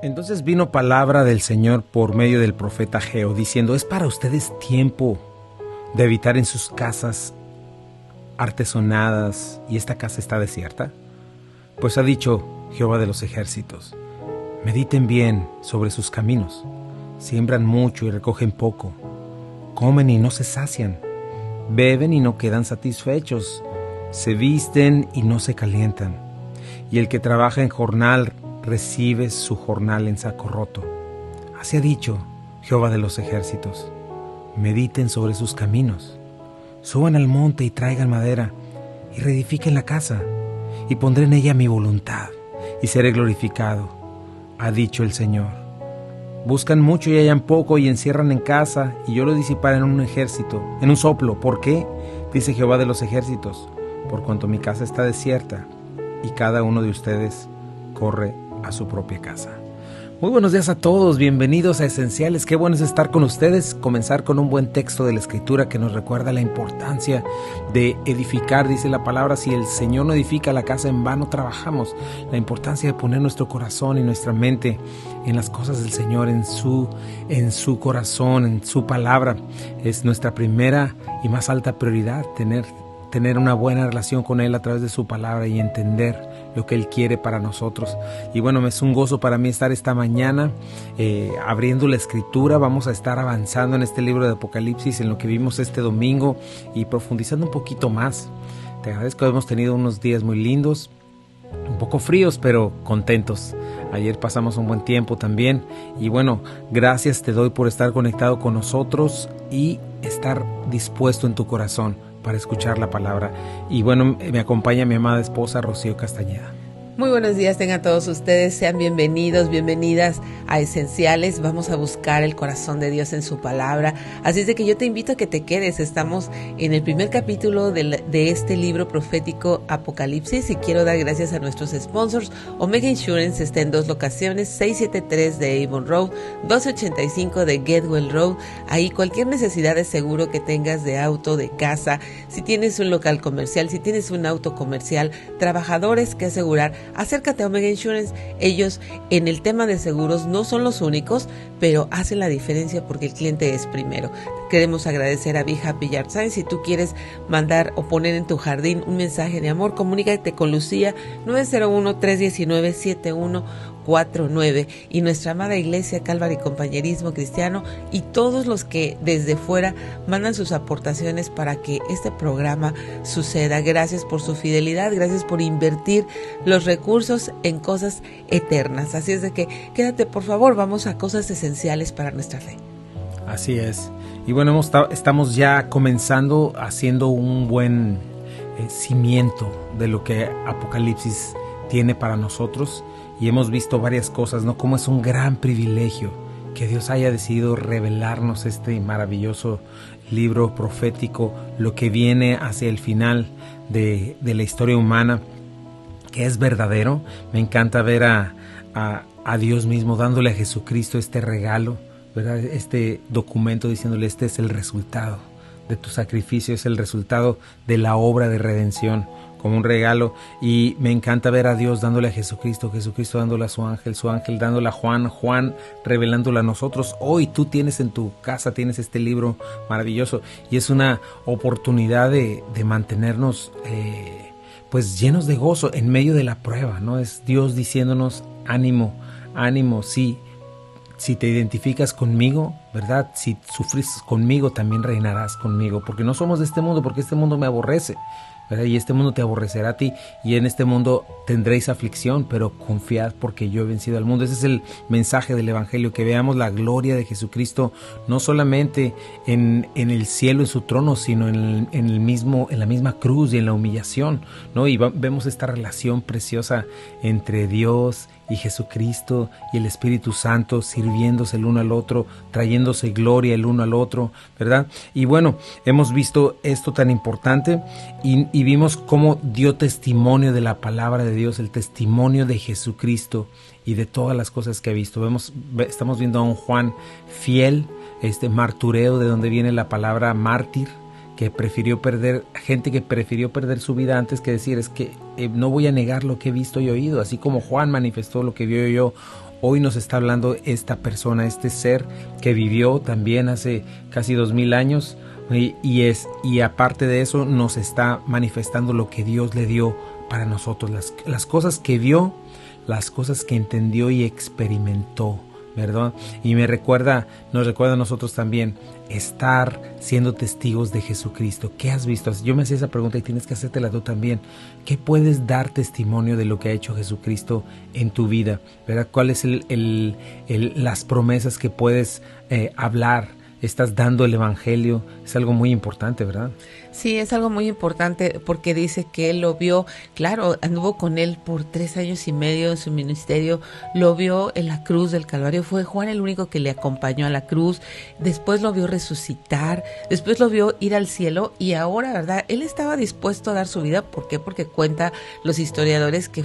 Entonces vino palabra del Señor por medio del profeta Ageo, diciendo: es para ustedes tiempo de habitar en sus casas artesonadas, y esta casa está desierta. Pues ha dicho Jehová de los ejércitos: mediten bien sobre sus caminos. Siembran mucho y recogen poco. Comen y no se sacian. Beben y no quedan satisfechos. Se visten y no se calientan. Y el que trabaja en jornal recibe su jornal en saco roto. Así ha dicho Jehová de los ejércitos: mediten sobre sus caminos. Suban al monte y traigan madera, y reedifiquen la casa, y pondré en ella mi voluntad, y seré glorificado, ha dicho el Señor. Buscan mucho y hallan poco, y encierran en casa, y yo lo disiparé en un ejército, en un soplo. ¿Por qué? Dice Jehová de los ejércitos: por cuanto mi casa está desierta, y cada uno de ustedes corre a su propia casa. Muy buenos días a todos, bienvenidos a Esenciales. Qué bueno es estar con ustedes, comenzar con un buen texto de la Escritura que nos recuerda la importancia de edificar. Dice la palabra: si el Señor no edifica la casa, en vano trabajamos. La importancia de poner nuestro corazón y nuestra mente en las cosas del Señor, en su corazón, en su palabra, es nuestra primera y más alta prioridad. Tener una buena relación con Él a través de su palabra y entender lo que Él quiere para nosotros. Y bueno, es un gozo para mí estar esta mañana abriendo la Escritura. Vamos a estar avanzando en este libro de Apocalipsis, en lo que vimos este domingo, y profundizando un poquito más. Te agradezco, hemos tenido unos días muy lindos, un poco fríos, pero contentos. Ayer pasamos un buen tiempo también. Y bueno, gracias te doy por estar conectado con nosotros y estar dispuesto en tu corazón para escuchar la palabra. Y bueno, me acompaña mi amada esposa Rocío Castañeda. Muy buenos días tengan todos ustedes, sean bienvenidos, bienvenidas a Esenciales. Vamos a buscar el corazón de Dios en su palabra, así es de que yo te invito a que te quedes. Estamos en el primer capítulo de este libro profético Apocalipsis, y quiero dar gracias a nuestros sponsors. Omega Insurance está en 2 locaciones: 673 de Avon Road, 1285 de Getwell Road. Ahí cualquier necesidad de seguro que tengas, de auto, de casa, si tienes un local comercial, si tienes un auto comercial, trabajadores que asegurar, acércate a Omega Insurance. Ellos en el tema de seguros no son los únicos, pero hacen la diferencia porque el cliente es primero. Queremos agradecer a Be Happy Yard Sign. Si tú quieres mandar o poner en tu jardín un mensaje de amor, comunícate con Lucía, 901-319-7149, y nuestra amada iglesia Calvary Compañerismo Cristiano, y todos los que desde fuera mandan sus aportaciones para que este programa suceda. Gracias por su fidelidad, gracias por invertir los recursos en cosas eternas. Así es de que quédate, por favor, vamos a cosas esenciales para nuestra fe. Así es. Y bueno, estamos ya comenzando haciendo un buen cimiento de lo que Apocalipsis tiene para nosotros, y hemos visto varias cosas, ¿no? Cómo es un gran privilegio que Dios haya decidido revelarnos este maravilloso libro profético, lo que viene hacia el final de la historia humana, que es verdadero. Me encanta ver a Dios mismo dándole a Jesucristo este regalo, ¿verdad? Este documento diciéndole: este es el resultado de tu sacrificio, es el resultado de la obra de redención, como un regalo. Y me encanta ver a Dios dándole a Jesucristo dándole a su ángel dándole a Juan revelándole a nosotros. Hoy tú tienes en tu casa, tienes este libro maravilloso, y es una oportunidad de mantenernos pues llenos de gozo en medio de la prueba, ¿no? Es Dios diciéndonos: ánimo, sí. Si te identificas conmigo, ¿verdad? Si sufres conmigo, también reinarás conmigo, porque no somos de este mundo, porque este mundo me aborrece, ¿verdad? Y este mundo te aborrecerá a ti, y en este mundo tendréis aflicción, pero confiad porque yo he vencido al mundo. Ese es el mensaje del Evangelio, que veamos la gloria de Jesucristo, no solamente en el cielo, en su trono, sino en la misma cruz y en la humillación, ¿no? Y vemos esta relación preciosa entre Dios y Jesucristo y el Espíritu Santo, sirviéndose el uno al otro, trayéndose gloria el uno al otro, ¿verdad? Y bueno, hemos visto esto tan importante, y vimos cómo dio testimonio de la palabra de Dios, el testimonio de Jesucristo y de todas las cosas que ha visto. Estamos viendo a un Juan fiel, martureo, de donde viene la palabra mártir, que prefirió perder su vida antes que decir: es que no voy a negar lo que he visto y oído. Así como Juan manifestó lo que vio y oyó, hoy nos está hablando esta persona, este ser que vivió también hace casi 2000 años y aparte de eso nos está manifestando lo que Dios le dio para nosotros, las cosas que vio, las cosas que entendió y experimentó, ¿verdad? Y nos recuerda a nosotros también estar siendo testigos de Jesucristo. ¿Qué has visto? Yo me hacía esa pregunta y tienes que hacértela tú también. ¿Qué puedes dar testimonio de lo que ha hecho Jesucristo en tu vida? ¿Verdad? ¿Cuáles las promesas que puedes hablar? Estás dando el evangelio, es algo muy importante, ¿verdad? Sí, es algo muy importante porque dice que él lo vio, claro, anduvo con él por 3 años y medio en su ministerio, lo vio en la cruz del Calvario, fue Juan el único que le acompañó a la cruz, después lo vio resucitar, después lo vio ir al cielo y ahora, ¿verdad? Él estaba dispuesto a dar su vida, ¿por qué? Porque cuenta los historiadores que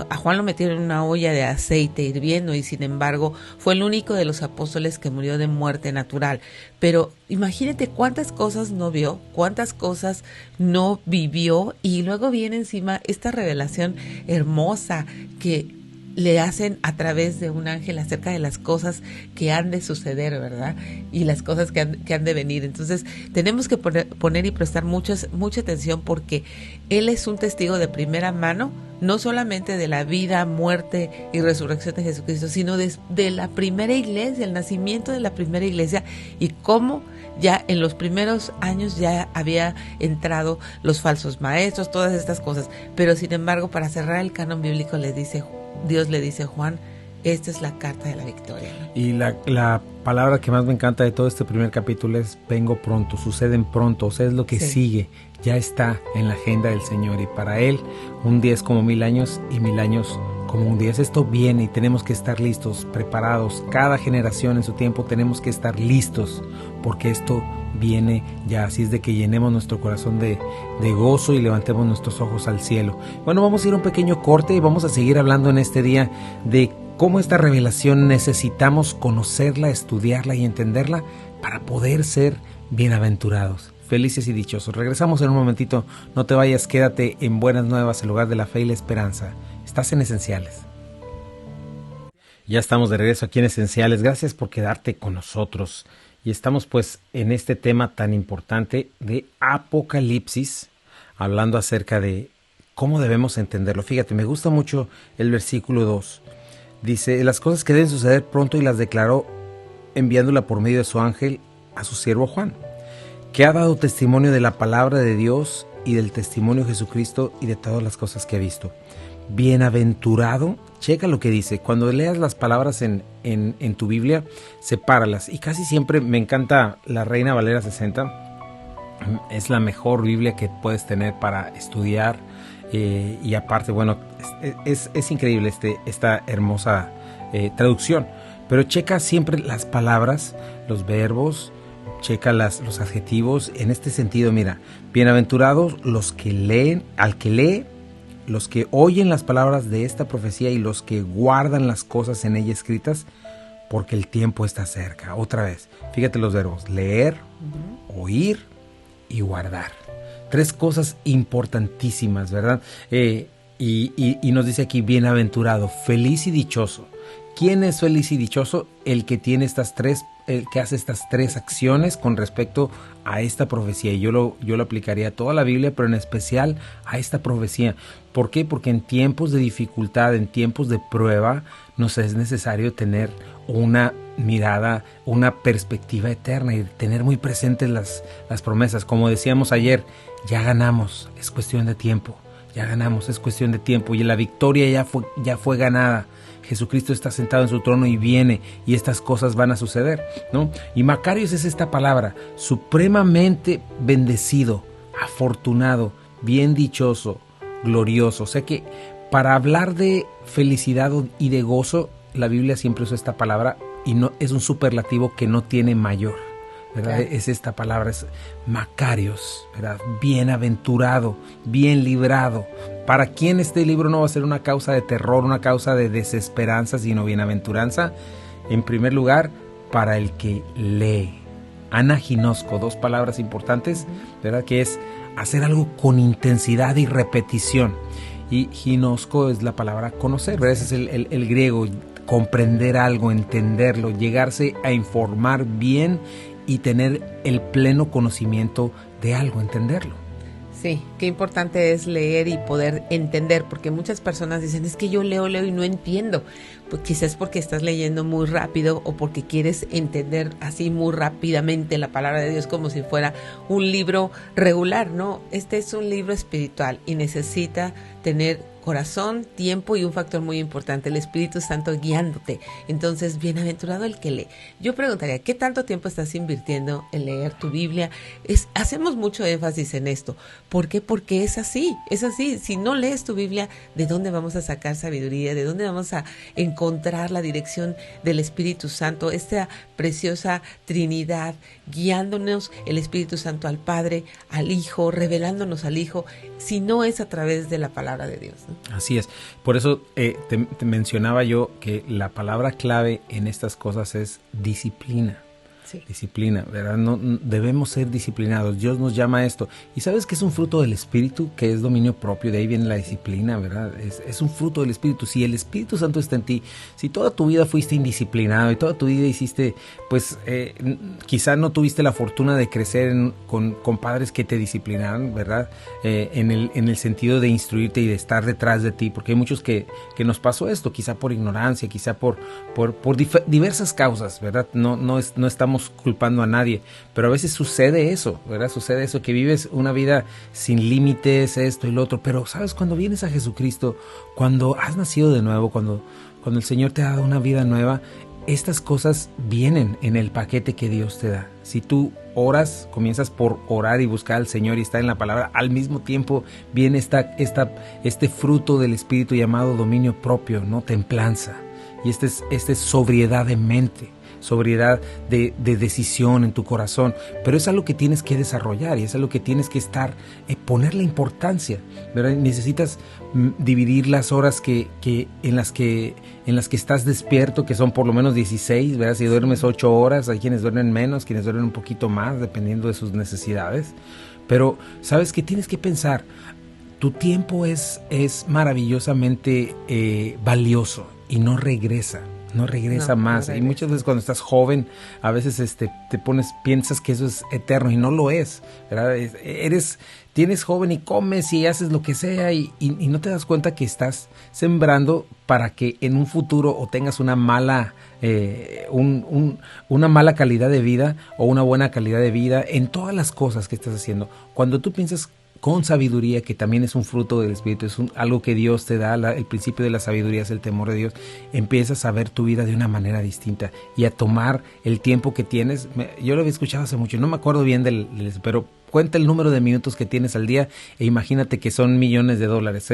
a Juan lo metieron en una olla de aceite hirviendo y sin embargo fue el único de los apóstoles que murió de muerte natural, pero imagínate cuántas cosas no vio, cuántas cosas no vivió y luego viene encima esta revelación hermosa que le hacen a través de un ángel acerca de las cosas que han de suceder, ¿verdad? Y las cosas que han de venir. Entonces tenemos que poner y prestar mucha atención porque él es un testigo de primera mano, no solamente de la vida, muerte y resurrección de Jesucristo, sino de la primera iglesia, el nacimiento de la primera iglesia y cómo ya en los primeros años ya había entrado los falsos maestros, todas estas cosas. Pero sin embargo, para cerrar el canon bíblico Dios le dice a Juan, esta es la carta de la victoria, ¿no? Y la palabra que más me encanta de todo este primer capítulo es vengo pronto, suceden pronto, o sea, es lo que sigue, ya está en la agenda del Señor y para Él un día es como 1000 años y 1000 años como un día. Esto viene y tenemos que estar listos, preparados, cada generación en su tiempo tenemos que estar listos porque esto viene ya, así es de que llenemos nuestro corazón de gozo y levantemos nuestros ojos al cielo. Bueno, vamos a ir a un pequeño corte y vamos a seguir hablando en este día de cómo esta revelación necesitamos conocerla, estudiarla y entenderla para poder ser bienaventurados, felices y dichosos. Regresamos en un momentito, no te vayas, quédate en Buenas Nuevas, el lugar de la fe y la esperanza. Estás en Esenciales. Ya estamos de regreso aquí en Esenciales, gracias por quedarte con nosotros. Y estamos pues en este tema tan importante de Apocalipsis, hablando acerca de cómo debemos entenderlo. Fíjate, me gusta mucho el versículo 2. Dice, las cosas que deben suceder pronto y las declaró enviándola por medio de su ángel a su siervo Juan, que ha dado testimonio de la palabra de Dios y del testimonio de Jesucristo y de todas las cosas que ha visto. Bienaventurado, checa lo que dice, cuando leas las palabras en tu Biblia, sepáralas, y casi siempre me encanta la Reina Valera 60, es la mejor Biblia que puedes tener para estudiar, y aparte, bueno, es increíble esta hermosa traducción, pero checa siempre las palabras, los verbos, checa los adjetivos, en este sentido, mira, bienaventurados los que leen, al que lee, los que oyen las palabras de esta profecía y los que guardan las cosas en ella escritas, porque el tiempo está cerca. Otra vez, fíjate los verbos, leer, oír y guardar. 3 cosas importantísimas, ¿verdad? Y nos dice aquí, bienaventurado, feliz y dichoso. ¿Quién es feliz y dichoso? El que tiene el que hace estas 3 acciones con respecto a esta profecía. Y yo lo aplicaría a toda la Biblia, pero en especial a esta profecía. ¿Por qué? Porque en tiempos de dificultad, en tiempos de prueba, nos es necesario tener una mirada, una perspectiva eterna y tener muy presentes las promesas. Como decíamos ayer, ya ganamos, es cuestión de tiempo. Ya ganamos, es cuestión de tiempo. Y la victoria ya fue ganada. Jesucristo está sentado en su trono y viene, y estas cosas van a suceder, ¿no? Y Macarios es esta palabra, supremamente bendecido, afortunado, bien dichoso, glorioso. O sea que para hablar de felicidad y de gozo, la Biblia siempre usa esta palabra y no es un superlativo que no tiene mayor, ¿verdad? Claro. Es esta palabra, es Macarios, ¿verdad? Bienaventurado, bien librado. ¿Para quién este libro no va a ser una causa de terror, una causa de desesperanza, sino bienaventuranza? En primer lugar, para el que lee. Anaginosco, 2 palabras importantes, ¿verdad? Que es hacer algo con intensidad y repetición. Y ginosco es la palabra conocer, ¿verdad? Ese es el griego. comprender algo, entenderlo, llegarse a informar bien y tener el pleno conocimiento de algo, entenderlo. Sí, qué importante es leer y poder entender, porque muchas personas dicen, es que yo leo y no entiendo. Pues quizás porque estás leyendo muy rápido o porque quieres entender así muy rápidamente la palabra de Dios como si fuera un libro regular, ¿no? Este es un libro espiritual y necesita tener corazón, tiempo y un factor muy importante, el Espíritu Santo guiándote. Entonces, bienaventurado el que lee. Yo preguntaría, ¿qué tanto tiempo estás invirtiendo en leer tu Biblia? Hacemos mucho énfasis en esto. ¿Por qué? Porque es así. Si no lees tu Biblia, ¿de dónde vamos a sacar sabiduría? ¿De dónde vamos a encontrar la dirección del Espíritu Santo? Esta preciosa Trinidad, guiándonos el Espíritu Santo al Padre, al Hijo, revelándonos al Hijo, si no es a través de la palabra de Dios, ¿no? Así es. Por eso te mencionaba yo que la palabra clave en estas cosas es disciplina. Sí. Disciplina, ¿verdad? No, debemos ser disciplinados. Dios nos llama a esto. Y sabes que es un fruto del Espíritu, que es dominio propio. De ahí viene la disciplina, ¿verdad? Es un fruto del Espíritu. Si el Espíritu Santo está en ti, si toda tu vida fuiste indisciplinado y toda tu vida hiciste, pues quizá no tuviste la fortuna de crecer con padres que te disciplinaran, ¿verdad? En el sentido de instruirte y de estar detrás de ti, porque hay muchos que nos pasó esto, quizá por ignorancia, quizá por diversas causas, ¿verdad? No estamos culpando a nadie, pero a veces sucede eso, ¿verdad? Sucede eso, que vives una vida sin límites, esto y lo otro, pero ¿sabes? Cuando vienes a Jesucristo, cuando has nacido de nuevo, cuando el Señor te ha dado una vida nueva, estas cosas vienen en el paquete que Dios te da. Si tú oras, comienzas por orar y buscar al Señor y estar en la palabra, al mismo tiempo viene este fruto del Espíritu llamado dominio propio, ¿no? Templanza. Y esta es sobriedad de mente, sobriedad de decisión en tu corazón, pero es algo que tienes que desarrollar y es algo que tienes que ponerle importancia, ¿verdad? Necesitas dividir las horas en las que estás despierto, que son por lo menos 16, ¿verdad? Si duermes 8 horas, hay quienes duermen menos, quienes duermen un poquito más, dependiendo de sus necesidades, pero sabes que tienes que pensar, tu tiempo es maravillosamente valioso y no regresa más. Y muchas veces cuando estás joven, a veces piensas que eso es eterno y no lo es, ¿verdad? Tienes joven y comes y haces lo que sea y no te das cuenta que estás sembrando para que en un futuro o tengas una mala una mala calidad de vida o una buena calidad de vida en todas las cosas que estás haciendo. Cuando tú piensas con sabiduría, que también es un fruto del Espíritu, algo que Dios te da, el principio de la sabiduría es el temor de Dios, empiezas a ver tu vida de una manera distinta y a tomar el tiempo que tienes. Yo lo había escuchado hace mucho, no me acuerdo bien pero cuenta el número de minutos que tienes al día e imagínate que son millones de dólares.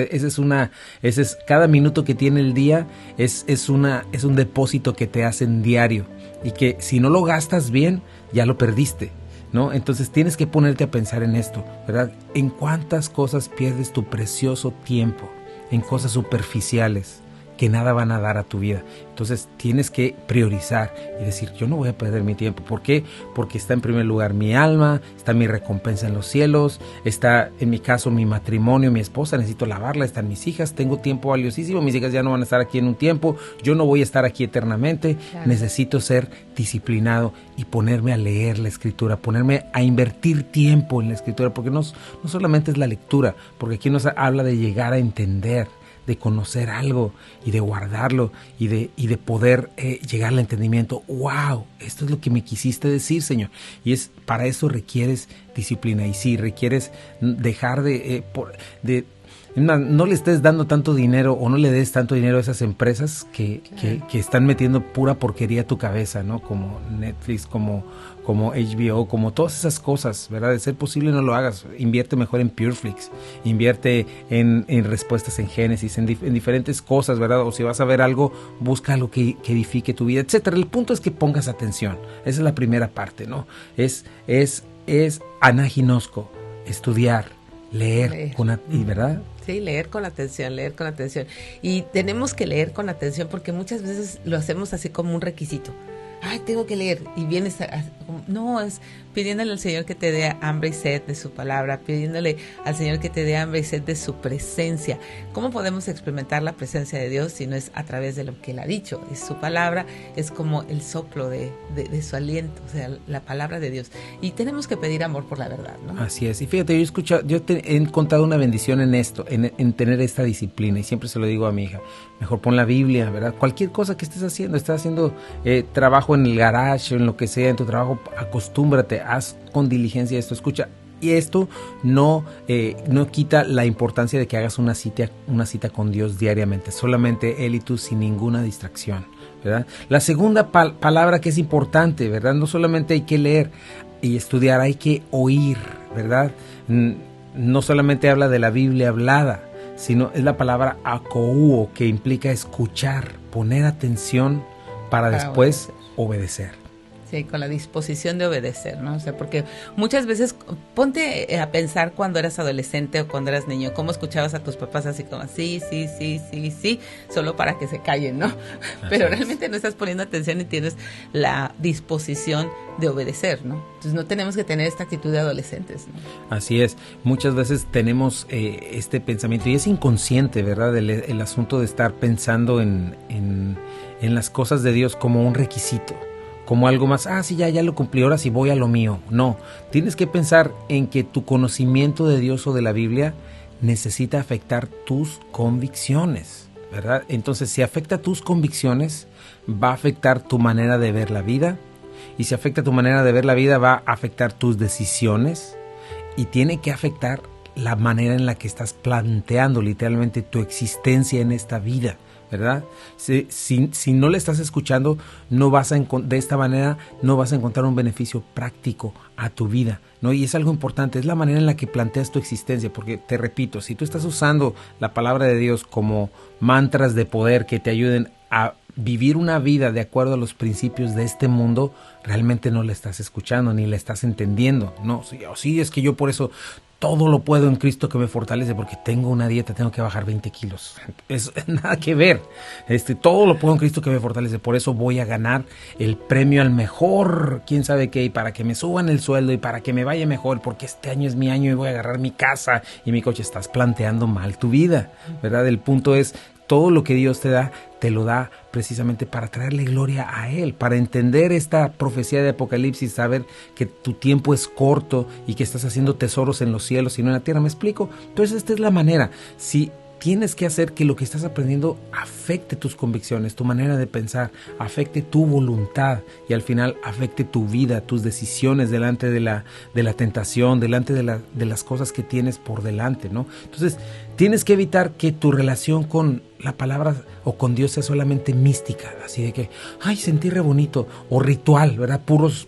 Cada minuto que tiene el día es un depósito que te hacen diario y que si no lo gastas bien, ya lo perdiste, ¿no? Entonces tienes que ponerte a pensar en esto, ¿verdad? ¿En cuántas cosas pierdes tu precioso tiempo? En cosas superficiales que nada van a dar a tu vida. Entonces tienes que priorizar y decir, yo no voy a perder mi tiempo. ¿Por qué? Porque está en primer lugar mi alma, está mi recompensa en los cielos, está en mi caso mi matrimonio, mi esposa, necesito lavarla, están mis hijas, tengo tiempo valiosísimo, mis hijas ya no van a estar aquí en un tiempo, yo no voy a estar aquí eternamente, claro. Necesito ser disciplinado y ponerme a leer la Escritura, ponerme a invertir tiempo en la Escritura, porque no solamente es la lectura, porque aquí nos habla de llegar a entender, de conocer algo y de guardarlo y de poder llegar al entendimiento. ¡Wow! Esto es lo que me quisiste decir, Señor. Y para eso requieres disciplina. Y sí, requieres dejar no le estés dando tanto dinero o no le des tanto dinero a esas empresas que están metiendo pura porquería a tu cabeza, ¿no? Como Netflix, como HBO, como todas esas cosas, ¿verdad? De ser posible no lo hagas. Invierte mejor en Pureflix, invierte en respuestas en Génesis, en diferentes cosas, ¿verdad? O si vas a ver algo, busca algo que edifique tu vida, etcétera. El punto es que pongas atención. Esa es la primera parte, ¿no? Es anaginosco, estudiar, leer. ¿Verdad? Sí, leer con atención. Y tenemos que leer con atención porque muchas veces lo hacemos así como un requisito. ay, tengo que leer, y vienes no, es pidiéndole al Señor que te dé hambre y sed de su palabra, pidiéndole al Señor que te dé hambre y sed de su presencia. ¿Cómo podemos experimentar la presencia de Dios si no es a través de lo que Él ha dicho? Es su palabra, es como el soplo de su aliento, o sea, la palabra de Dios. Y tenemos que pedir amor por la verdad, ¿no? Así es. Y fíjate, he encontrado una bendición en esto, en tener esta disciplina, y siempre se lo digo a mi hija, mejor pon la Biblia, ¿verdad? Cualquier cosa que estés haciendo trabajo en el garage, en lo que sea, en tu trabajo, acostúmbrate, haz con diligencia esto, escucha. Y esto no quita la importancia de que hagas una cita con Dios diariamente, solamente Él y tú, sin ninguna distracción, ¿verdad? La segunda palabra que es importante, ¿verdad? No solamente hay que leer y estudiar, hay que oír, ¿verdad? No solamente habla de la Biblia hablada, sino es la palabra akouo, que implica escuchar, poner atención para después obedecer. Sí, con la disposición de obedecer, ¿no? O sea, porque muchas veces, ponte a pensar cuando eras adolescente o cuando eras niño, cómo escuchabas a tus papás así como, sí, solo para que se callen, ¿no? Pero realmente no estás poniendo atención y tienes la disposición de obedecer, ¿no? Entonces no tenemos que tener esta actitud de adolescentes, ¿no? Así es, muchas veces tenemos este pensamiento, y es inconsciente, ¿verdad? El asunto de estar pensando en las cosas de Dios como un requisito, como algo más, sí, ya lo cumplí, ahora sí voy a lo mío. No, tienes que pensar en que tu conocimiento de Dios o de la Biblia necesita afectar tus convicciones, ¿verdad? Entonces, si afecta tus convicciones, va a afectar tu manera de ver la vida, y si afecta tu manera de ver la vida, va a afectar tus decisiones, y tiene que afectar la manera en la que estás planteando literalmente tu existencia en esta vida, ¿verdad? Si no le estás escuchando, de esta manera no vas a encontrar un beneficio práctico a tu vida, ¿no? Y es algo importante, es la manera en la que planteas tu existencia, porque te repito, si tú estás usando la palabra de Dios como mantras de poder que te ayuden a vivir una vida de acuerdo a los principios de este mundo, realmente no la estás escuchando ni la estás entendiendo, ¿no? Sí, es que yo por eso todo lo puedo en Cristo que me fortalece, porque tengo una dieta, tengo que bajar 20 kilos. Es nada que ver. Todo lo puedo en Cristo que me fortalece, por eso voy a ganar el premio al mejor, quién sabe qué, y para que me suban el sueldo y para que me vaya mejor, porque este año es mi año y voy a agarrar mi casa y mi coche. Estás planteando mal tu vida, ¿verdad? El punto es, todo lo que Dios te da, te lo da precisamente para traerle gloria a Él, para entender esta profecía de Apocalipsis, saber que tu tiempo es corto y que estás haciendo tesoros en los cielos y no en la tierra. ¿Me explico? Entonces esta es la manera. Si tienes que hacer que lo que estás aprendiendo afecte tus convicciones, tu manera de pensar, afecte tu voluntad y al final afecte tu vida, tus decisiones delante de la tentación, delante de las cosas que tienes por delante, ¿no? Entonces tienes que evitar que tu relación con la palabra o con Dios sea solamente mística, así de que, sentí re bonito, o ritual, ¿verdad? Puros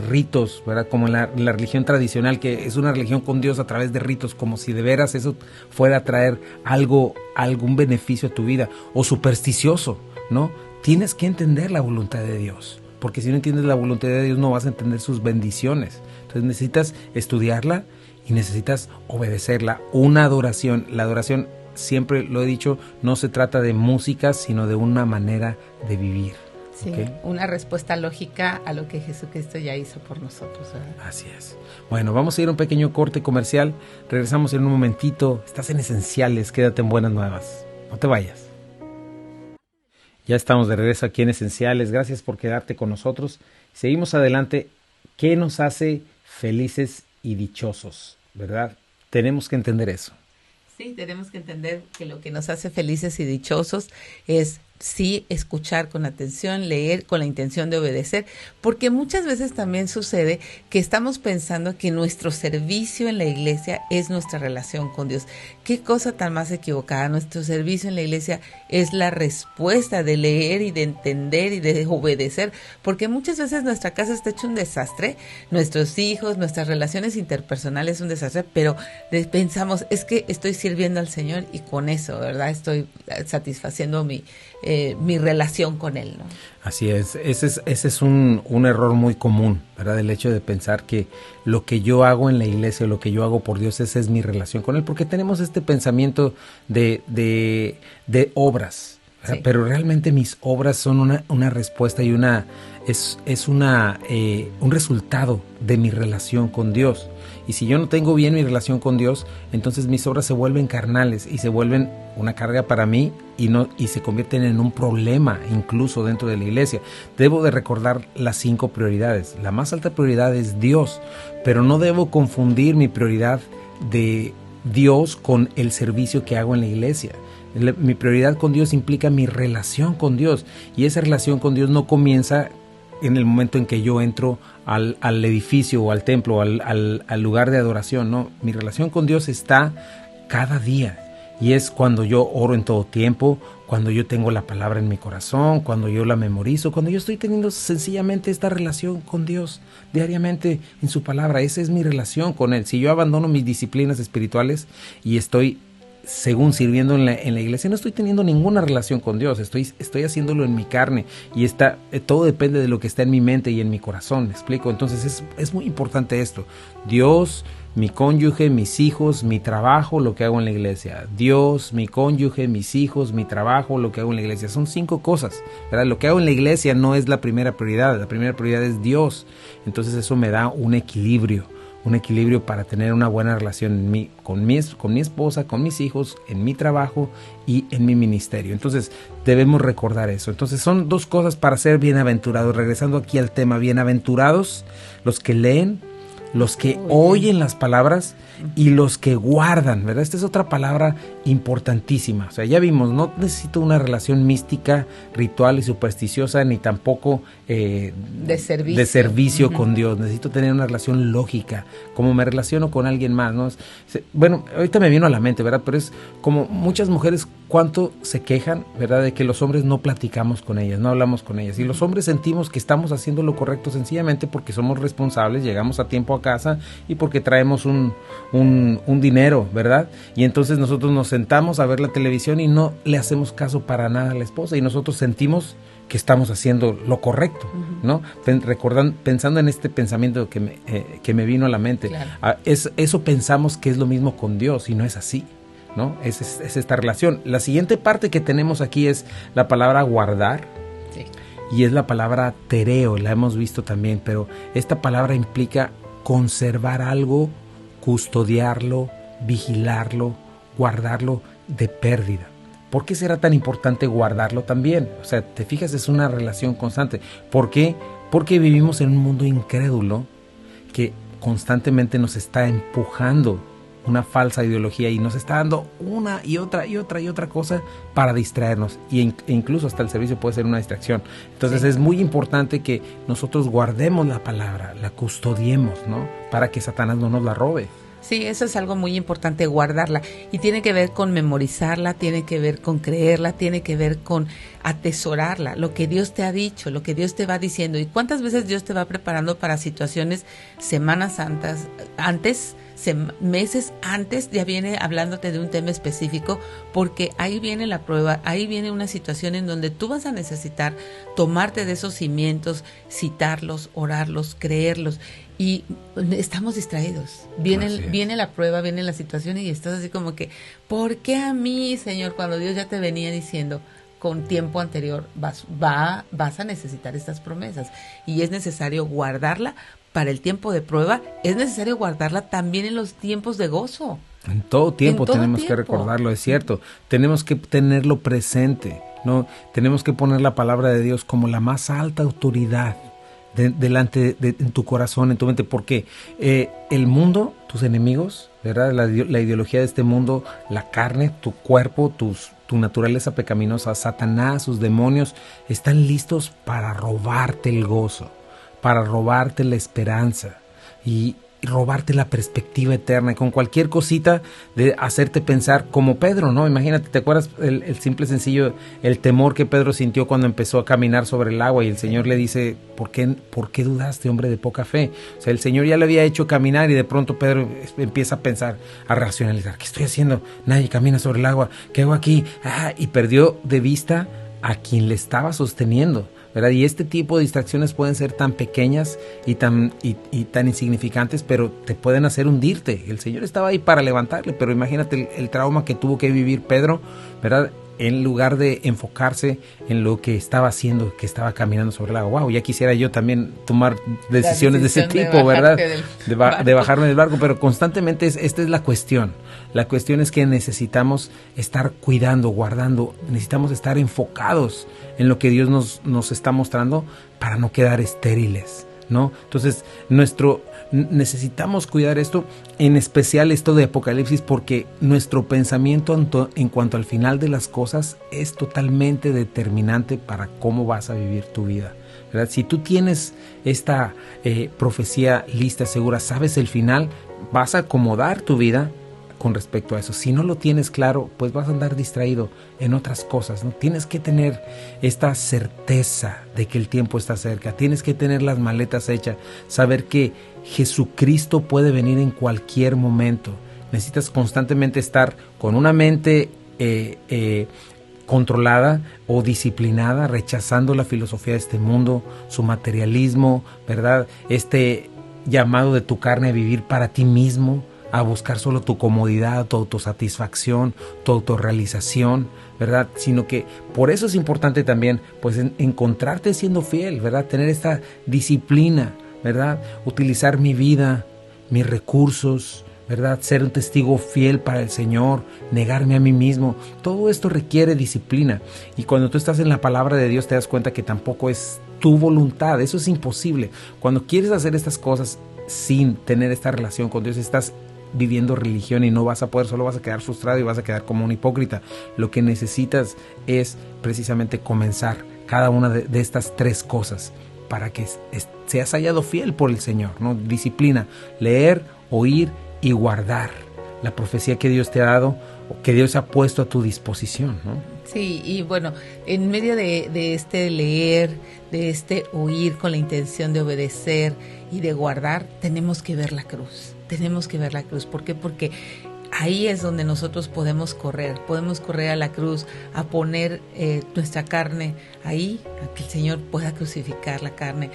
ritos, ¿verdad? Como la religión tradicional, que es una religión con Dios a través de ritos, como si de veras eso fuera a traer algún beneficio a tu vida, o supersticioso, ¿no? Tienes que entender la voluntad de Dios, porque si no entiendes la voluntad de Dios no vas a entender sus bendiciones. Entonces necesitas estudiarla y necesitas obedecerla. La adoración, siempre lo he dicho, no se trata de música, sino de una manera de vivir. Sí, ¿okay? Una respuesta lógica a lo que Jesucristo ya hizo por nosotros, ¿verdad? Así es. Bueno, vamos a ir a un pequeño corte comercial. Regresamos en un momentito. Estás en Esenciales, quédate en Buenas Nuevas. No te vayas. Ya estamos de regreso aquí en Esenciales. Gracias por quedarte con nosotros. Seguimos adelante. ¿Qué nos hace felices y dichosos? ¿Verdad? Tenemos que entender eso. Sí, tenemos que entender que lo que nos hace felices y dichosos es sí escuchar con atención, leer con la intención de obedecer, porque muchas veces también sucede que estamos pensando que nuestro servicio en la iglesia es nuestra relación con Dios. Qué cosa tan más equivocada. Nuestro servicio en la iglesia es la respuesta de leer y de entender y de obedecer, porque muchas veces nuestra casa está hecho un desastre, nuestros hijos, nuestras relaciones interpersonales un desastre, pero pensamos, es que estoy sirviendo al Señor y con eso, ¿verdad? Estoy satisfaciendo mi relación con Él, ¿no? Así es, ese es un error muy común, ¿verdad? El hecho de pensar que lo que yo hago en la iglesia, lo que yo hago por Dios, esa es mi relación con Él, porque tenemos este pensamiento de obras, Sí. Pero realmente mis obras son una respuesta y un resultado de mi relación con Dios. Y si yo no tengo bien mi relación con Dios, entonces mis obras se vuelven carnales y se vuelven una carga para mí y se convierten en un problema incluso dentro de la iglesia. Debo de recordar las 5 prioridades. La más alta prioridad es Dios, pero no debo confundir mi prioridad de Dios con el servicio que hago en la iglesia. Mi prioridad con Dios implica mi relación con Dios, y esa relación con Dios no comienza en el momento en que yo entro al edificio o al templo, al lugar de adoración. No, mi relación con Dios está cada día, y es cuando yo oro en todo tiempo, cuando yo tengo la palabra en mi corazón, cuando yo la memorizo, cuando yo estoy teniendo sencillamente esta relación con Dios diariamente en su palabra. Esa es mi relación con Él. Si yo abandono mis disciplinas espirituales y estoy según sirviendo en la iglesia, no estoy teniendo ninguna relación con Dios, estoy haciéndolo en mi carne, y todo depende de lo que está en mi mente y en mi corazón, ¿me explico? Entonces es muy importante esto: Dios, mi cónyuge, mis hijos, mi trabajo, lo que hago en la iglesia. Dios, mi cónyuge, mis hijos, mi trabajo, lo que hago en la iglesia. Son 5 cosas, ¿verdad? Lo que hago en la iglesia no es la primera prioridad es Dios. Entonces eso me da un equilibrio para tener una buena relación con mi esposa, con mis hijos, en mi trabajo y en mi ministerio. Entonces debemos recordar eso. Entonces son 2 cosas para ser bienaventurados. Regresando aquí al tema, bienaventurados los que leen, los que oyen las palabras y los que guardan, ¿verdad? Esta es otra palabra importantísima. O sea, ya vimos, no necesito una relación mística, ritual y supersticiosa, ni tampoco de servicio con Dios. Necesito tener una relación lógica, como me relaciono con alguien más, ¿no? Bueno, ahorita me vino a la mente, ¿verdad? Pero es como muchas mujeres, cuánto se quejan, ¿verdad? De que los hombres no platicamos con ellas, no hablamos con ellas. Y los hombres sentimos que estamos haciendo lo correcto sencillamente porque somos responsables, llegamos a tiempo a casa y porque traemos un dinero, ¿verdad? Y entonces nosotros nos sentamos a ver la televisión y no le hacemos caso para nada a la esposa, y nosotros sentimos que estamos haciendo lo correcto, ¿no? Pensando en este pensamiento que me vino a la mente. Claro. Eso pensamos que es lo mismo con Dios, y no es así, ¿no? Es esta relación. La siguiente parte que tenemos aquí es la palabra guardar. Sí. Y es la palabra tereo, la hemos visto también, pero esta palabra implica conservar algo, custodiarlo, vigilarlo, guardarlo de pérdida. ¿Por qué será tan importante guardarlo también? O sea, te fijas, es una relación constante. ¿Por qué? Porque vivimos en un mundo incrédulo que constantemente nos está empujando una falsa ideología y nos está dando una y otra cosa para distraernos, e incluso hasta el servicio puede ser una distracción. Entonces sí, es muy importante que nosotros guardemos la palabra, la custodiemos, ¿no? Para que Satanás no nos la robe. Sí, eso es algo muy importante, guardarla. Y tiene que ver con memorizarla, tiene que ver con creerla, tiene que ver con atesorarla, lo que Dios te ha dicho, lo que Dios te va diciendo. ¿Y cuántas veces Dios te va preparando para situaciones semanas antes, meses antes, ya viene hablándote de un tema específico, porque ahí viene la prueba, ahí viene una situación en donde tú vas a necesitar tomarte de esos cimientos, citarlos, orarlos, creerlos, y estamos distraídos. Viene la prueba, viene la situación y estás así como que, ¿por qué a mí, Señor? Cuando Dios ya te venía diciendo con tiempo anterior, vas a necesitar estas promesas, y es necesario guardarla para el tiempo de prueba, es necesario guardarla también en los tiempos de gozo. En todo tiempo tenemos que recordarlo, es cierto. Tenemos que tenerlo presente, ¿no? Tenemos que poner la palabra de Dios como la más alta autoridad delante en tu corazón, en tu mente, porque el mundo, tus enemigos, ¿verdad? La ideología de este mundo, la carne, tu cuerpo, tu naturaleza pecaminosa, Satanás, sus demonios, están listos para robarte el gozo, para robarte la esperanza y robarte la perspectiva eterna, y con cualquier cosita de hacerte pensar como Pedro, ¿no? Imagínate, ¿te acuerdas el simple sencillo, el temor que Pedro sintió cuando empezó a caminar sobre el agua y el Señor le dice, ¿por qué dudaste, hombre de poca fe? O sea, el Señor ya le había hecho caminar y de pronto Pedro empieza a pensar, a racionalizar, ¿qué estoy haciendo? Nadie camina sobre el agua, ¿qué hago aquí? Y perdió de vista a quien le estaba sosteniendo, ¿verdad? Y este tipo de distracciones pueden ser tan pequeñas y tan insignificantes, pero te pueden hacer hundirte. El Señor estaba ahí para levantarle, pero imagínate el trauma que tuvo que vivir Pedro, ¿verdad? en lugar de enfocarse en lo que estaba haciendo, que estaba caminando sobre el agua. Wow, ya quisiera yo también tomar decisiones de ese tipo, ¿verdad? De bajarme del barco, pero constantemente esta es la cuestión. La cuestión es que necesitamos estar cuidando, guardando, necesitamos estar enfocados en lo que Dios nos está mostrando para no quedar estériles, ¿no? Entonces, necesitamos cuidar esto, en especial esto de Apocalipsis, porque nuestro pensamiento en cuanto al final de las cosas es totalmente determinante para cómo vas a vivir tu vida, ¿verdad? Si tú tienes esta profecía lista, segura, sabes el final, vas a acomodar tu vida con respecto a eso. Si no lo tienes claro, pues vas a andar distraído en otras cosas, ¿no? Tienes que tener esta certeza de que el tiempo está cerca, tienes que tener las maletas hechas, saber que Jesucristo puede venir en cualquier momento. Necesitas constantemente estar con una mente controlada o disciplinada, rechazando la filosofía de este mundo, su materialismo, ¿verdad? Este llamado de tu carne a vivir para ti mismo, a buscar solo tu comodidad, tu autosatisfacción, tu autorrealización, ¿verdad? Sino que por eso es importante también, pues, encontrarte siendo fiel, ¿verdad? Tener esta disciplina, ¿verdad? Utilizar mi vida, mis recursos, ¿verdad? Ser un testigo fiel para el Señor, negarme a mí mismo. Todo esto requiere disciplina. Y cuando tú estás en la palabra de Dios te das cuenta que tampoco es tu voluntad. Eso es imposible. Cuando quieres hacer estas cosas sin tener esta relación con Dios, estás viviendo religión y no vas a poder, solo vas a quedar frustrado y vas a quedar como un hipócrita. Lo que necesitas es precisamente comenzar cada una de estas tres cosas para que seas hallado fiel por el Señor, ¿no? Disciplina, leer, oír y guardar la profecía que Dios te ha dado o que Dios ha puesto a tu disposición, ¿no? Sí, y bueno, en medio de este leer, de este oír con la intención de obedecer y de guardar, tenemos que ver la cruz. Tenemos que ver la cruz. ¿Por qué? Porque ahí es donde nosotros podemos correr a la cruz, a poner nuestra carne ahí, a que el Señor pueda crucificar la carne.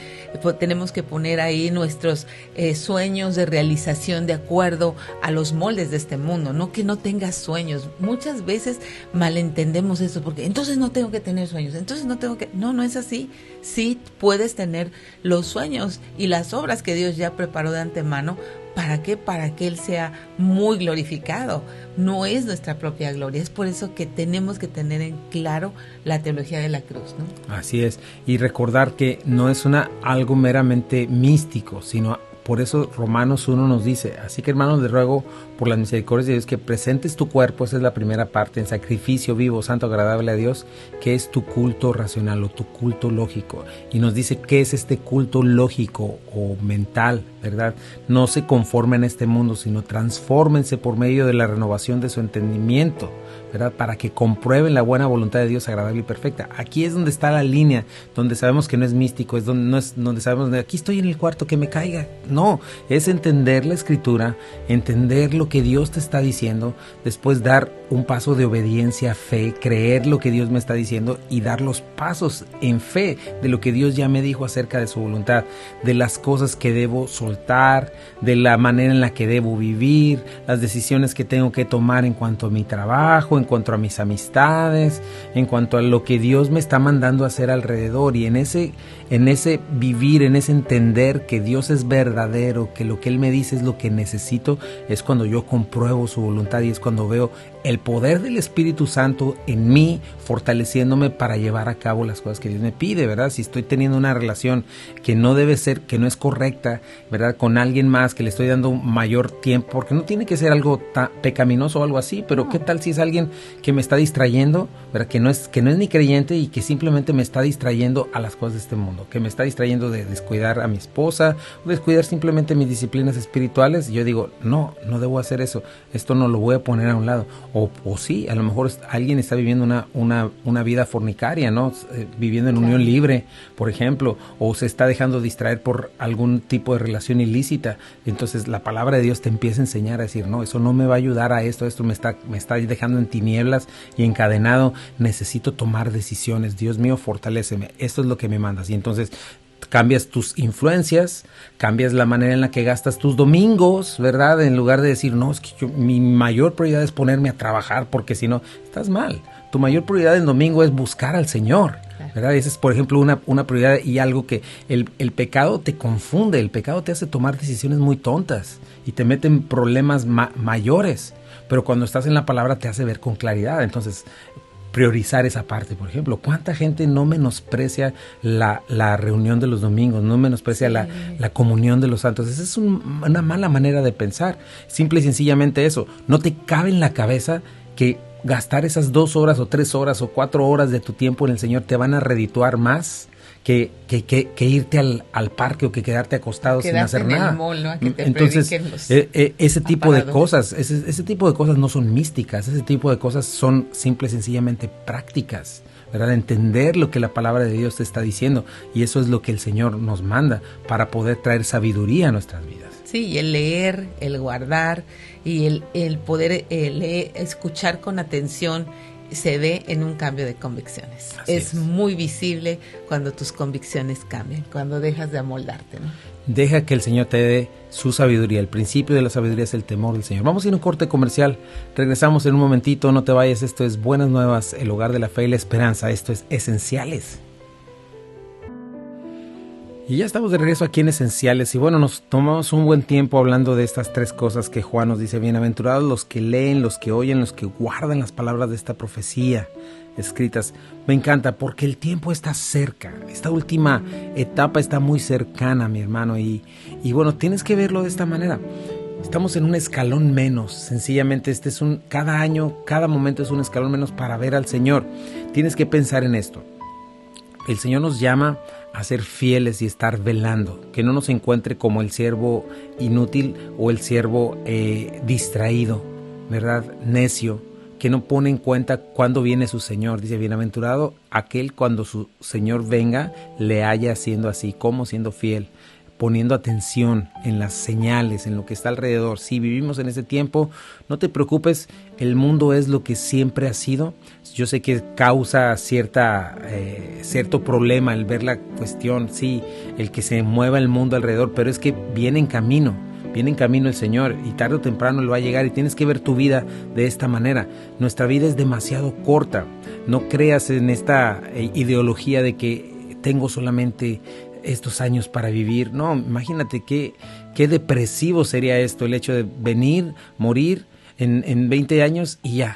Tenemos que poner ahí nuestros sueños de realización de acuerdo a los moldes de este mundo, no que no tengas sueños. Muchas veces malentendemos eso, porque entonces no tengo que tener sueños, entonces no tengo que... No es así. Sí puedes tener los sueños y las obras que Dios ya preparó de antemano. ¿Para qué? Para que Él sea muy glorificado. No es nuestra propia gloria. Es por eso que tenemos que tener en claro la teología de la cruz, ¿no? Así es. Y recordar que no es algo meramente místico, sino por eso Romanos 1 nos dice: así que, hermanos, les ruego por las misericordias de Dios que presentes tu cuerpo, esa es la primera parte, en sacrificio vivo, santo, agradable a Dios, que es tu culto racional o tu culto lógico. Y nos dice qué es este culto lógico o mental, ¿verdad? No se conformen a este mundo, sino transfórmense por medio de la renovación de su entendimiento, ¿verdad? Para que comprueben la buena voluntad de Dios, agradable y perfecta. Aquí es donde está la línea, donde sabemos que no es místico, donde sabemos, aquí estoy en el cuarto, que me caiga. No, es entender la Escritura, entender lo que Dios te está diciendo, después dar un paso de obediencia, fe, creer lo que Dios me está diciendo y dar los pasos en fe de lo que Dios ya me dijo acerca de su voluntad, de las cosas que debo soltar, de la manera en la que debo vivir, las decisiones que tengo que tomar en cuanto a mi trabajo, en cuanto a mis amistades, en cuanto a lo que Dios me está mandando a hacer alrededor. Y en ese vivir, en ese entender que Dios es verdadero, que lo que Él me dice es lo que necesito, es cuando yo compruebo su voluntad y es cuando veo el poder del Espíritu Santo en mí, fortaleciéndome para llevar a cabo las cosas que Dios me pide, ¿verdad? Si estoy teniendo una relación que no debe ser, que no es correcta, ¿verdad? Con alguien más, que le estoy dando mayor tiempo, porque no tiene que ser algo pecaminoso o algo así, pero ¿qué tal si es alguien que me está distrayendo, ¿verdad? Que no es ni creyente y que simplemente me está distrayendo a las cosas de este mundo, que me está distrayendo de descuidar a mi esposa, o descuidar simplemente mis disciplinas espirituales. Y yo digo, no debo hacer eso, esto no lo voy a poner a un lado. O sí, a lo mejor alguien está viviendo una vida fornicaria, ¿no? Viviendo en unión libre, por ejemplo, o se está dejando distraer por algún tipo de relación ilícita. Entonces la palabra de Dios te empieza a enseñar a decir, no, eso no me va a ayudar a esto me está dejando en tinieblas y encadenado, necesito tomar decisiones. Dios mío, fortaléceme, esto es lo que me mandas. Y entonces cambias tus influencias, cambias la manera en la que gastas tus domingos, ¿verdad? En lugar de decir, no, es que mi mayor prioridad es ponerme a trabajar, porque si no, estás mal. tu mayor prioridad el domingo es buscar al Señor, ¿verdad? Esa es, por ejemplo, una prioridad, y algo que el pecado te confunde, el pecado te hace tomar decisiones muy tontas y te mete en problemas mayores, pero cuando estás en la palabra te hace ver con claridad. Entonces, priorizar esa parte, por ejemplo. ¿Cuánta gente no menosprecia la reunión de los domingos, no menosprecia la comunión de los santos? Esa es una mala manera de pensar. Simple y sencillamente eso. No te cabe en la cabeza que gastar esas 2 horas o 3 horas o 4 horas de tu tiempo en el Señor te van a redituar más que irte al parque o que quedarte acostado sin hacer nada. Mall, ¿no? A que te Entonces, ese tipo de cosas, ese tipo de cosas no son místicas, ese tipo de cosas son simple y sencillamente prácticas, ¿verdad? Entender lo que la palabra de Dios te está diciendo, y eso es lo que el Señor nos manda para poder traer sabiduría a nuestras vidas. Sí, y el leer, el guardar y el poder escuchar con atención se ve en un cambio de convicciones. Es muy visible cuando tus convicciones cambian, cuando dejas de amoldarte, ¿no? Deja que el Señor te dé su sabiduría. El principio de la sabiduría es el temor del Señor. Vamos a ir a un corte comercial. Regresamos en un momentito. No te vayas. Esto es Buenas Nuevas, el hogar de la fe y la esperanza. Esto es Esenciales. Y ya estamos de regreso aquí en Esenciales. Y bueno, nos tomamos un buen tiempo hablando de estas 3 cosas que Juan nos dice. Bienaventurados los que leen, los que oyen, los que guardan las palabras de esta profecía escritas. Me encanta porque el tiempo está cerca. Esta última etapa está muy cercana, mi hermano. Y bueno, tienes que verlo de esta manera. Estamos en un escalón menos. Sencillamente cada año, cada momento es un escalón menos para ver al Señor. Tienes que pensar en esto. El Señor nos llama a ser fieles y estar velando, que no nos encuentre como el siervo inútil o el siervo distraído, ¿verdad? Necio, que no pone en cuenta cuándo viene su Señor. Dice, bienaventurado aquel cuando su Señor venga, le haya siendo así, como siendo fiel, poniendo atención en las señales, en lo que está alrededor. Si vivimos en ese tiempo, no te preocupes, el mundo es lo que siempre ha sido. Yo sé que causa cierto problema el ver la cuestión, sí, el que se mueva el mundo alrededor, pero es que viene en camino el Señor, y tarde o temprano Él va a llegar, y tienes que ver tu vida de esta manera. Nuestra vida es demasiado corta. No creas en esta ideología de que tengo solamente estos años para vivir. No, imagínate qué depresivo sería esto, el hecho de venir, morir en 20 años y ya.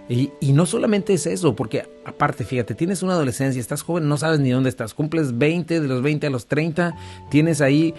Y no solamente es eso, porque aparte, fíjate, tienes una adolescencia, estás joven, no sabes ni dónde estás, cumples 20, de los 20 a los 30, tienes ahí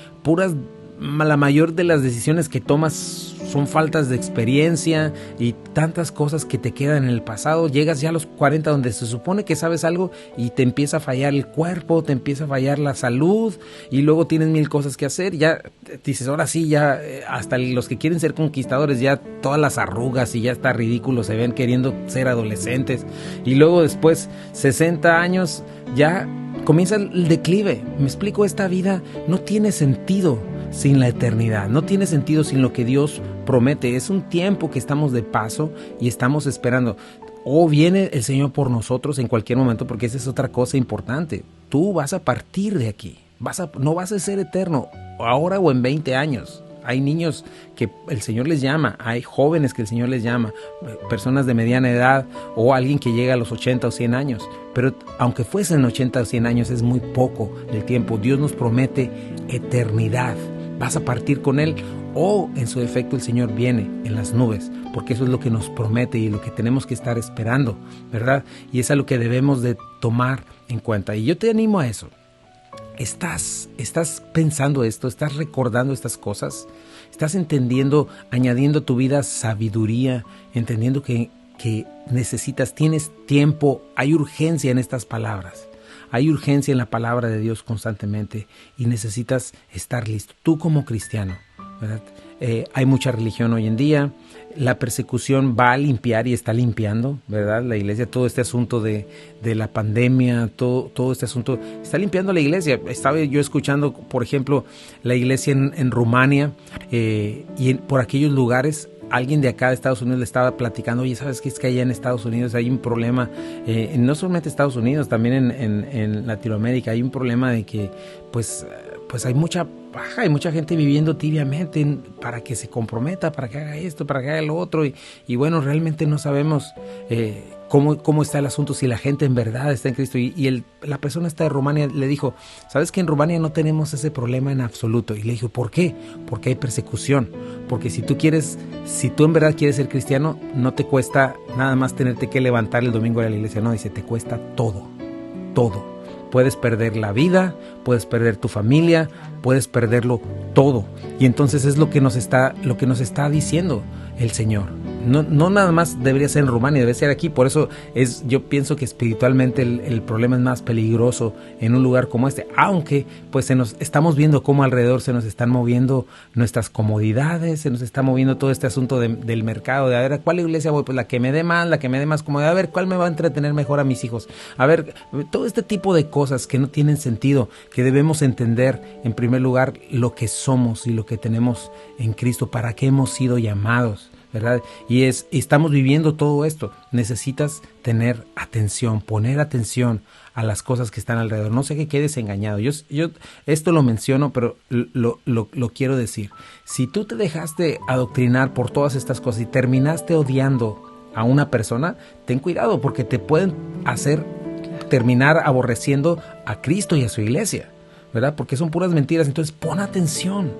la mayor de las decisiones que tomas son faltas de experiencia y tantas cosas que te quedan en el pasado. Llegas ya a los 40 donde se supone que sabes algo y te empieza a fallar el cuerpo, te empieza a fallar la salud, y luego tienes 1000 cosas que hacer. Ya dices, ahora sí, ya hasta los que quieren ser conquistadores, ya todas las arrugas y ya está ridículo, se ven queriendo ser adolescentes. Y luego después 60 años ya comienza el declive. Me explico, esta vida no tiene sentido sin la eternidad, no tiene sentido sin lo que Dios promete. Es un tiempo que estamos de paso y estamos esperando. O viene el Señor por nosotros en cualquier momento, porque esa es otra cosa importante. Tú vas a partir de aquí, no vas a ser eterno, ahora o en 20 años. Hay niños que el Señor les llama, hay jóvenes que el Señor les llama, personas de mediana edad o alguien que llega a los 80 o 100 años. Pero aunque fuesen 80 o 100 años, es muy poco el tiempo. Dios nos promete eternidad. Vas a partir con Él, o en su defecto el Señor viene en las nubes, porque eso es lo que nos promete y lo que tenemos que estar esperando, ¿verdad? Y es algo que debemos de tomar en cuenta. Y yo te animo a eso. ¿Estás pensando esto? ¿Estás recordando estas cosas? ¿Estás entendiendo, añadiendo a tu vida sabiduría, entendiendo que tienes tiempo? Hay urgencia en estas palabras. Hay urgencia en la palabra de Dios constantemente y necesitas estar listo. Tú como cristiano, ¿verdad? Hay mucha religión hoy en día. La persecución va a limpiar y está limpiando, ¿verdad? La iglesia, todo este asunto de la pandemia, todo este asunto, está limpiando la iglesia. Estaba yo escuchando, por ejemplo, la iglesia en Rumania y por aquellos lugares. Alguien de acá de Estados Unidos le estaba platicando, oye, ¿sabes qué? Es que allá en Estados Unidos hay un problema, no solamente Estados Unidos, también en Latinoamérica hay un problema de que pues hay mucha paja, hay mucha gente viviendo tibiamente para que se comprometa, para que haga esto, para que haga lo otro, y bueno, realmente no sabemos ¿Cómo está el asunto si la gente en verdad está en Cristo? Y la persona esta de Rumania le dijo, ¿sabes que en Rumania no tenemos ese problema en absoluto? Y le dijo, ¿por qué? Porque hay persecución. Porque si tú en verdad quieres ser cristiano, no te cuesta nada más tenerte que levantar el domingo a la iglesia. No, dice, te cuesta todo. Puedes perder la vida, puedes perder tu familia, puedes perderlo todo. Y entonces es lo que nos está diciendo el Señor. No nada más debería ser en Rumania, debe ser aquí. Por eso yo pienso que espiritualmente el problema es más peligroso en un lugar como este. Aunque pues estamos viendo cómo alrededor se nos están moviendo nuestras comodidades, se nos está moviendo todo este asunto del mercado, de a ver, ¿a cuál iglesia voy? Pues la que me dé más comodidad, a ver, ¿cuál me va a entretener mejor a mis hijos? A ver, todo este tipo de cosas que no tienen sentido, que debemos entender en primer lugar lo que somos y lo que tenemos en Cristo, para qué hemos sido llamados, ¿verdad? Y estamos viviendo todo esto. Necesitas tener atención, poner atención a las cosas que están alrededor. No sé que quedes engañado. Yo esto lo menciono, pero lo quiero decir. Si tú te dejaste adoctrinar por todas estas cosas y terminaste odiando a una persona, ten cuidado, porque te pueden hacer terminar aborreciendo a Cristo y a su iglesia, ¿verdad? Porque son puras mentiras. Entonces pon atención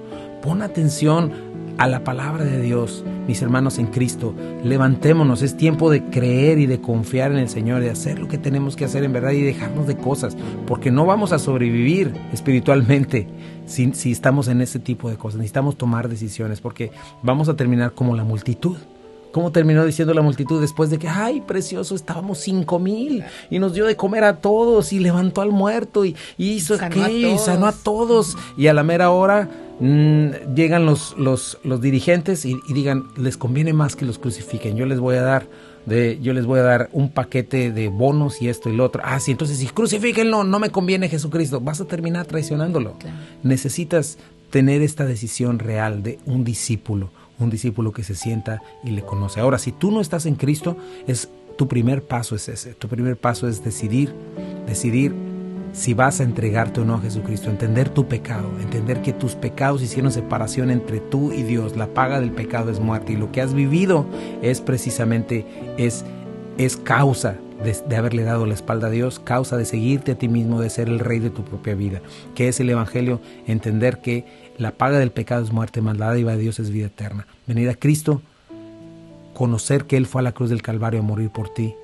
a la palabra de Dios, mis hermanos en Cristo. Levantémonos, es tiempo de creer y de confiar en el Señor, de hacer lo que tenemos que hacer en verdad y dejarnos de cosas, porque no vamos a sobrevivir espiritualmente si estamos en ese tipo de cosas. Necesitamos tomar decisiones, porque vamos a terminar como la multitud. ¿Cómo terminó diciendo la multitud después de que, ay, precioso, estábamos 5,000 y nos dio de comer a todos y levantó al muerto y hizo aquello y sanó a todos? Y a la mera hora llegan los dirigentes y digan, les conviene más que los crucifiquen. Yo les voy a dar un paquete de bonos y esto y lo otro. Ah, sí, entonces si crucifíquenlo, no me conviene Jesucristo. Vas a terminar traicionándolo. Claro. Necesitas tener esta decisión real de un discípulo que se sienta y le conoce. Ahora, si tú no estás en Cristo, tu primer paso es ese. Tu primer paso es decidir si vas a entregarte o no a Jesucristo, entender tu pecado, entender que tus pecados hicieron separación entre tú y Dios. La paga del pecado es muerte, y lo que has vivido es precisamente es causa de haberle dado la espalda a Dios, causa de seguirte a ti mismo, de ser el rey de tu propia vida. ¿Qué es el Evangelio? Entender que la paga del pecado es muerte, mas la dádiva de Dios es vida eterna. Venir a Cristo, conocer que Él fue a la cruz del Calvario a morir por ti,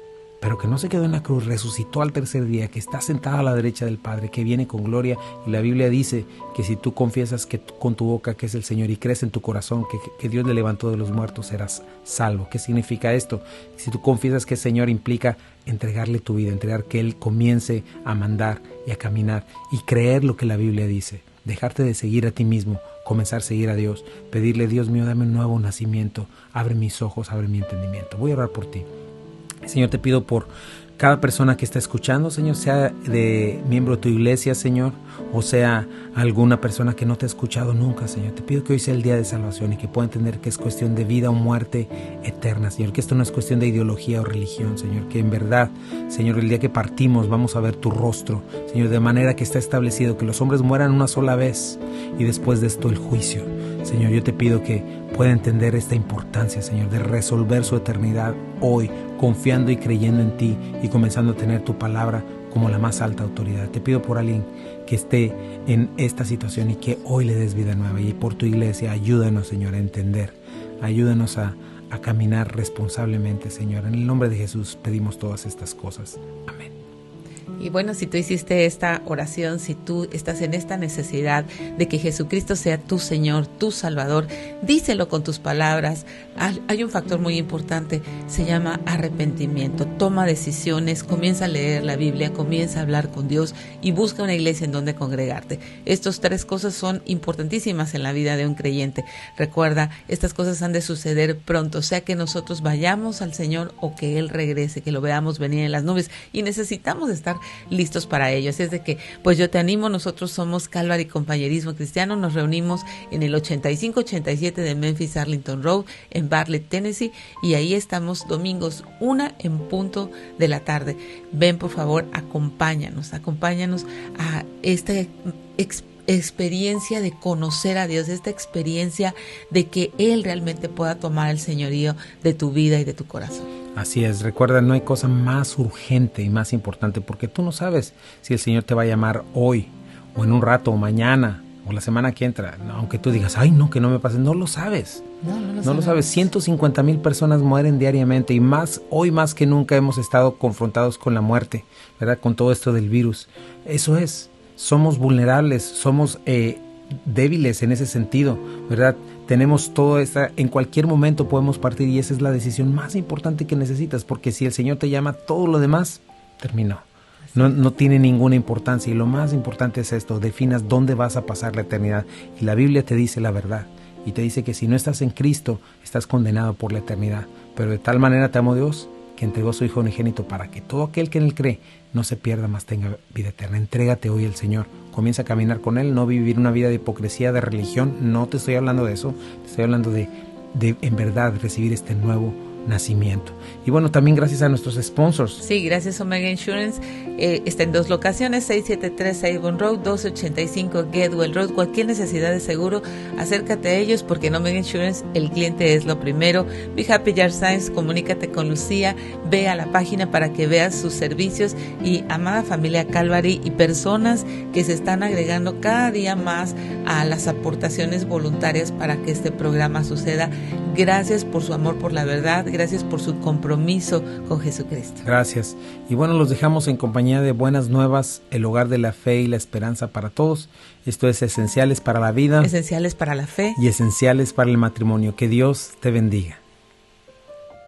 pero que no se quedó en la cruz, resucitó al tercer día, que está sentado a la derecha del Padre, que viene con gloria. Y la Biblia dice que si tú confiesas con tu boca que es el Señor y crees en tu corazón que Dios le levantó de los muertos, serás salvo. ¿Qué significa esto? Si tú confiesas que el Señor, implica entregarle tu vida, entregar que Él comience a mandar y a caminar y creer lo que la Biblia dice. Dejarte de seguir a ti mismo, comenzar a seguir a Dios, pedirle, Dios mío, dame un nuevo nacimiento, abre mis ojos, abre mi entendimiento. Voy a orar por ti. Señor, te pido por cada persona que está escuchando, Señor, sea de miembro de tu iglesia, Señor, o sea alguna persona que no te ha escuchado nunca, Señor. Te pido que hoy sea el día de salvación y que pueda entender que es cuestión de vida o muerte eterna, Señor, que esto no es cuestión de ideología o religión, Señor, que en verdad, Señor, el día que partimos vamos a ver tu rostro, Señor, de manera que está establecido que los hombres mueran una sola vez y después de esto el juicio. Señor, yo te pido que pueda entender esta importancia, Señor, de resolver su eternidad hoy, confiando y creyendo en ti y comenzando a tener tu palabra como la más alta autoridad. Te pido por alguien que esté en esta situación y que hoy le des vida nueva, y por tu iglesia, ayúdanos, Señor, a entender, ayúdanos a caminar responsablemente, Señor. En el nombre de Jesús pedimos todas estas cosas. Amén. Y bueno, si tú hiciste esta oración, si tú estás en esta necesidad de que Jesucristo sea tu Señor, tu Salvador, díselo con tus palabras. Hay un factor muy importante, se llama arrepentimiento. Toma decisiones, comienza a leer la Biblia, comienza a hablar con Dios y busca una iglesia en donde congregarte. Estas tres cosas son importantísimas en la vida de un creyente. Recuerda, estas cosas han de suceder pronto, sea que nosotros vayamos al Señor o que Él regrese, que lo veamos venir en las nubes, y necesitamos estar listos para ello. Así es de que, pues yo te animo. Nosotros somos Calvary Compañerismo Cristiano. Nos reunimos en el 8587 de Memphis Arlington Road en Bartlett, Tennessee, y ahí estamos domingos 1 en punto de la tarde. Ven, por favor, acompáñanos a esta experiencia de conocer a Dios, esta experiencia de que Él realmente pueda tomar el señorío de tu vida y de tu corazón. Así es, recuerda, no hay cosa más urgente y más importante, porque tú no sabes si el Señor te va a llamar hoy, o en un rato, o mañana, o la semana que entra. No, aunque tú digas, ay no, que no me pase, no lo sabes. No lo sabes. 150,000 personas mueren diariamente, y más hoy más que nunca hemos estado confrontados con la muerte, ¿verdad? Con todo esto del virus. Eso es, somos vulnerables, somos débiles en ese sentido, ¿verdad? Tenemos todo esta, en cualquier momento podemos partir, y esa es la decisión más importante que necesitas, porque si el Señor te llama, todo lo demás terminó. No tiene ninguna importancia, y lo más importante es esto: definas dónde vas a pasar la eternidad. Y la Biblia te dice la verdad, y te dice que si no estás en Cristo, estás condenado por la eternidad. Pero de tal manera te amó Dios, que entregó a su Hijo unigénito, para que todo aquel que en Él cree no se pierda, mas tenga vida eterna. Entrégate hoy al Señor, comienza a caminar con Él, no vivir una vida de hipocresía, de religión. No te estoy hablando de eso, te estoy hablando de en verdad recibir este nuevo nacimiento. Y bueno, también gracias a nuestros sponsors. Sí, gracias Omega Insurance. Está en 2 locaciones, 673 Avon Road, 1285 Getwell Road. Cualquier necesidad de seguro, acércate a ellos, porque en Omega Insurance el cliente es lo primero. Be Happy Yard Signs, comunícate con Lucía, ve a la página para que veas sus servicios. Y amada familia Calvary y personas que se están agregando cada día más a las aportaciones voluntarias para que este programa suceda. Gracias por su amor por la verdad, gracias por su compromiso con Jesucristo. Gracias. Y bueno, los dejamos en compañía de Buenas Nuevas, el hogar de la fe y la esperanza para todos. Esto es Esenciales para la Vida, Esenciales para la Fe y Esenciales para el Matrimonio. Que Dios te bendiga.